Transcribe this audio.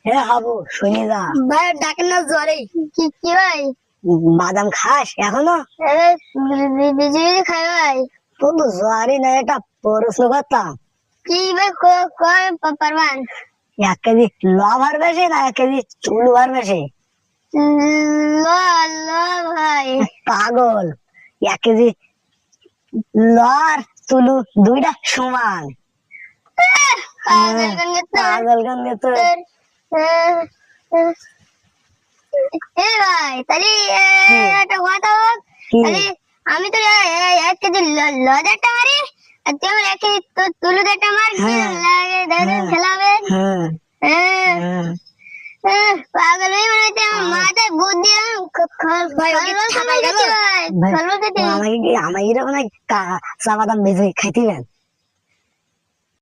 হ্যাঁ হাবু, শুনি যা। ভাই ডাকেন না জ্বরে। কি কি ভাই? বাদাম খাস এখনো? বিজি খাই ভাই। তুই তো জ্বারই না, এটা প্রশ্ন করতাম। কি ভাই কয় পারবান? 1 কেজি লভার বেশি না 1 কেজি চুলবার বেশি? ল ল ভাই। পাগল, 1 কেজি লর তুলু দুইটা সমান। পাগল গঙ্গে তো। পাগল গঙ্গে তো। এ ভাই তাহলে একটা কথা হোক। কি? তাহলে আমি তো 1 কেজি লজারটা মারি, আর তুই আমার 1 কেজি তুলুদেরটা মার। কি হ্যাঁ লাগে দাদা খেলাবে? হ্যাঁ হ্যাঁ। হ্যাঁ। পাগল হয়ে মনে হচ্ছে আমার মাথায় বুদ্ধি। ভাই ওকে থাকা গেল ভাই। ভাই আমাকে কি, আমাকে এরকম চা বাদাম ভেজে খাইতে